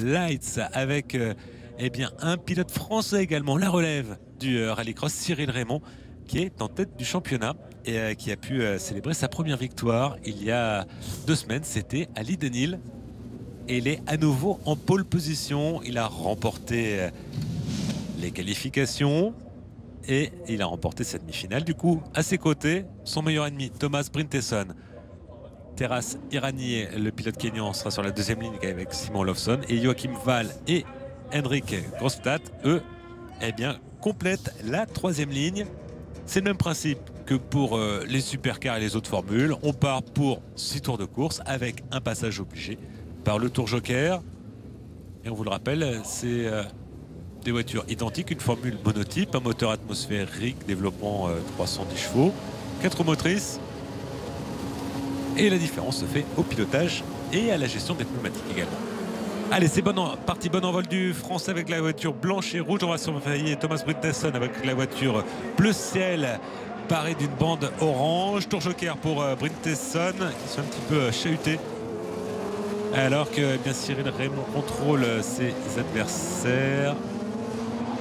Lights avec eh bien, un pilote français également, la relève du rallycross, Cyril Raymond, qui est en tête du championnat et qui a pu célébrer sa première victoire il y a 2 semaines. C'était à Lidenil. Et il est à nouveau en pole position. Il a remporté les qualifications et il a remporté cette demi-finale. Du coup, à ses côtés, son meilleur ennemi, Thomas Bryntesson. Teras Irani, le pilote kényan, sera sur la deuxième ligne avec Simon Olofsson. Et Joachim Wahl et Henrik Grosstad, eux, eh bien, complètent la troisième ligne. C'est le même principe que pour les supercars et les autres formules. On part pour 6 tours de course avec un passage obligé par le tour joker. Et on vous le rappelle, c'est des voitures identiques, une formule monotype, un moteur atmosphérique, développement 310 chevaux, 4 roues motrices. Et la différence se fait au pilotage et à la gestion des pneumatiques également. Allez, c'est parti, bon envol du français avec la voiture blanche et rouge. On va surveiller Thomas Bryntesson avec la voiture bleu ciel parée d'une bande orange. Tour joker pour Bryntesson qui sont un petit peu chahuté. Alors que bien Cyril Raymond contrôle ses adversaires.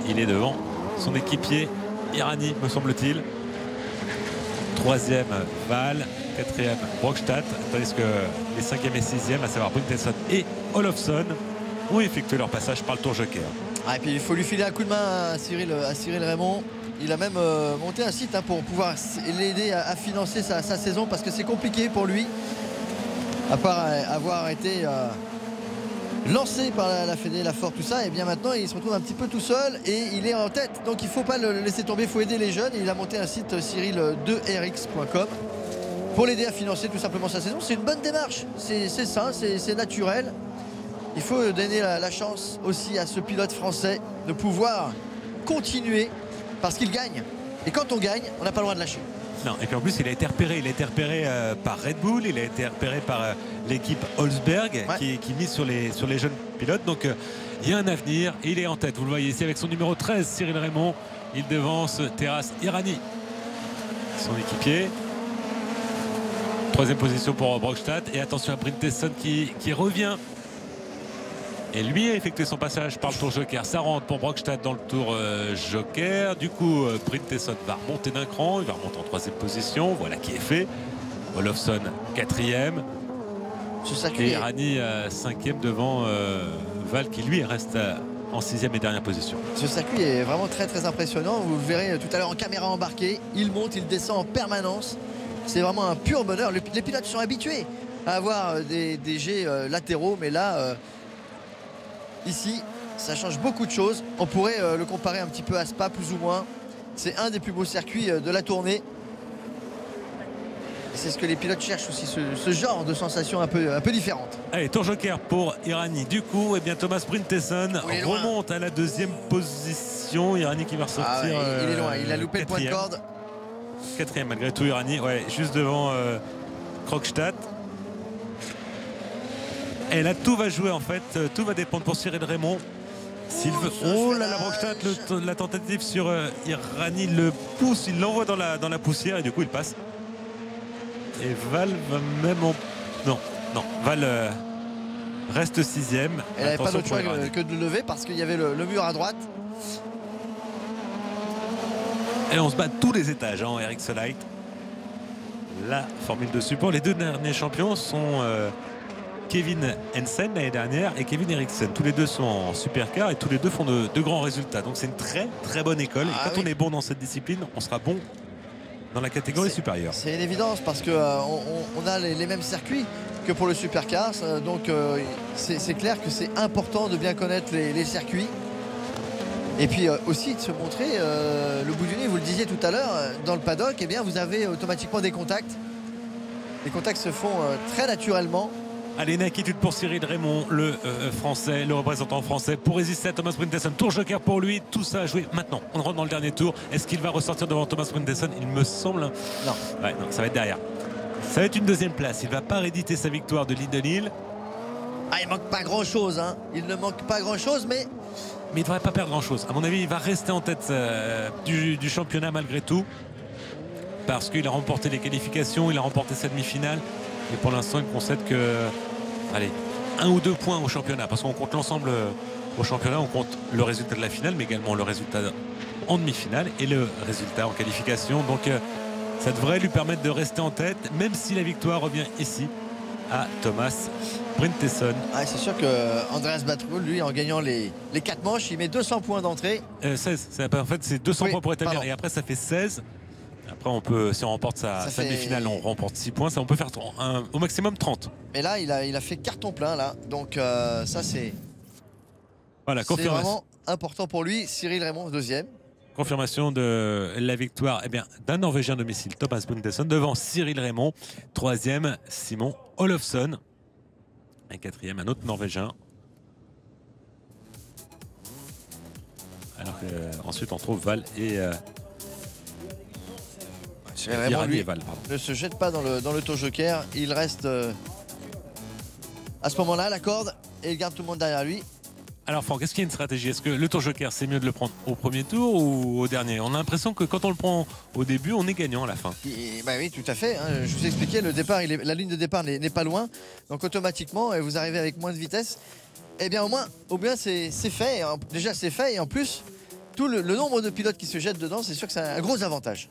Il est devant son équipier Irani, me semble-t-il. 3e Wahl, 4e Brockstadt, tandis que les 5e et 6e, à savoir Bryntesson et Olofsson, ont effectué leur passage par le tour joker. Ah, et puis il faut lui filer un coup de main à Cyril Raymond. Il a même monté un site pour pouvoir l'aider à financer sa saison, parce que c'est compliqué pour lui, à part avoir été lancé par la Fédé, la Ford, tout ça. Et bien maintenant il se retrouve un petit peu tout seul et il est en tête, donc il ne faut pas le laisser tomber, il faut aider les jeunes. Et il a monté un site cyril2rx.com pour l'aider à financer tout simplement sa saison. C'est une bonne démarche, c'est ça, c'est naturel. Il faut donner la chance aussi à ce pilote français de pouvoir continuer, parce qu'il gagne. Et quand on gagne, on n'a pas le droit de lâcher. Non, et puis en plus il a été repéré, par Red Bull, il a été repéré par l'équipe Holzberg, ouais, qui mise sur les jeunes pilotes. Donc il y a un avenir et il est en tête. Vous le voyez ici avec son numéro 13, Cyril Raymond. Il devance Teras Irani, son équipier. 3e position pour Brockstadt. Et attention à Bryntesson qui revient. Et lui a effectué son passage par le tour joker. Ça rentre pour Brockstadt dans le tour joker. Du coup, Bryntesson va remonter d'un cran. Il va remonter en 3e position. Voilà qui est fait. Olofsson 4e. Et Irani 5e devant Wahl, qui lui reste en 6e et dernière position. Ce circuit est vraiment très très impressionnant. Vous le verrez tout à l'heure en caméra embarquée. Il monte, il descend en permanence. C'est vraiment un pur bonheur. Les pilotes sont habitués à avoir des jets latéraux, mais là... ici, ça change beaucoup de choses. On pourrait le comparer un petit peu à Spa, plus ou moins. C'est un des plus beaux circuits de la tournée. C'est ce que les pilotes cherchent aussi, ce genre de sensation un peu différente. Allez, tour joker pour Irani. Du coup, eh bien, Thomas Bryntesson remonte à la 2e position. Irani qui va ressortir. Ah ouais, il est loin, il a loupé 4e. Le point de corde. 4e malgré tout, Irani, ouais, juste devant Krogstad. Et là, tout va jouer en fait, tout va dépendre pour Cyril Raymond. S'il veut... Oh là là, Brockstadt, la tentative sur Irani, le pousse, il l'envoie dans la poussière et du coup il passe. Et Wahl va même en... Non, Wahl reste 6e. Elle n'avait pas d'autre choix que de le lever parce qu'il y avait le mur à droite. Et on se bat tous les étages, hein, Eric Light. La formule de support. Les 2 derniers champions sont... Kevin Hansen l'année dernière et Kevin Eriksson. Tous les 2 sont en supercar et tous les 2 font de grands résultats. Donc c'est une très très bonne école. Et quand on est bon dans cette discipline, on sera bon dans la catégorie supérieure. C'est une évidence parce qu'on a les mêmes circuits que pour le supercar. Donc c'est clair que c'est important de bien connaître les circuits. Et puis aussi de se montrer le bout du nez. Vous le disiez tout à l'heure, dans le paddock, eh bien, vous avez automatiquement des contacts. Les contacts se font très naturellement. Allez, une inquiétude pour Cyril Raymond, le français, le représentant français, pour résister à Thomas Bryntesson. Tour joker pour lui, tout ça à jouer maintenant. On rentre dans le dernier tour. Est-ce qu'il va ressortir devant Thomas Bryntesson? Il me semble. Non. Ouais, non, ça va être derrière. Ça va être une 2e place. Il ne va pas rééditer sa victoire de Lidenil. Ah, il manque pas grand-chose, hein. Il ne manque pas grand-chose, mais il ne devrait pas perdre grand-chose. À mon avis, il va rester en tête du championnat malgré tout. Parce qu'il a remporté les qualifications, il a remporté sa demi-finale. Et pour l'instant, il concède que... Allez, 1 ou 2 points au championnat, parce qu'on compte l'ensemble au championnat, on compte le résultat de la finale, mais également le résultat en demi-finale et le résultat en qualification. Donc ça devrait lui permettre de rester en tête, même si la victoire revient ici à Thomas Bryntesson. Ah, c'est sûr que Andreas Batrou, lui, en gagnant les 4 manches, il met 200 points d'entrée. 16, en fait c'est 200 points pour établir, et après ça fait 16. Après on peut, si on remporte sa demi-finale, on remporte 6 points, ça on peut faire au maximum 30. Et là il a fait carton plein là, donc ça c'est vraiment important pour lui. Cyril Raymond, deuxième. Confirmation de la victoire d'un Norvégien domicile, Thomas Bryntesson, devant Cyril Raymond. Troisième, Simon Olofsson. Un quatrième, un autre Norvégien. Alors qu'ensuite on trouve Val et Raymond, lui, ne se jette pas dans le taux joker. Il reste à ce moment-là à la corde et il garde tout le monde derrière lui. Alors Franck, est-ce qu'il y a une stratégie? Est-ce que le tour joker, c'est mieux de le prendre au premier tour ou au dernier? On a l'impression que quand on le prend au début, on est gagnant à la fin. Bah oui, tout à fait. Hein. Je vous expliquais, le départ, la ligne de départ n'est pas loin. Donc automatiquement, vous arrivez avec moins de vitesse. Eh bien au moins c'est fait. Déjà c'est fait et en plus, tout le nombre de pilotes qui se jettent dedans, c'est sûr que c'est un gros avantage.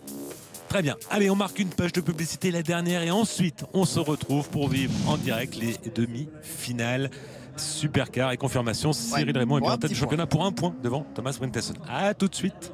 Très bien. Allez, on marque une page de publicité, la dernière, et ensuite on se retrouve pour vivre en direct les demi-finales. Supercar et confirmation, Cyril Raymond est bien en tête du championnat pour 1 point devant Thomas Bryntesson. A tout de suite.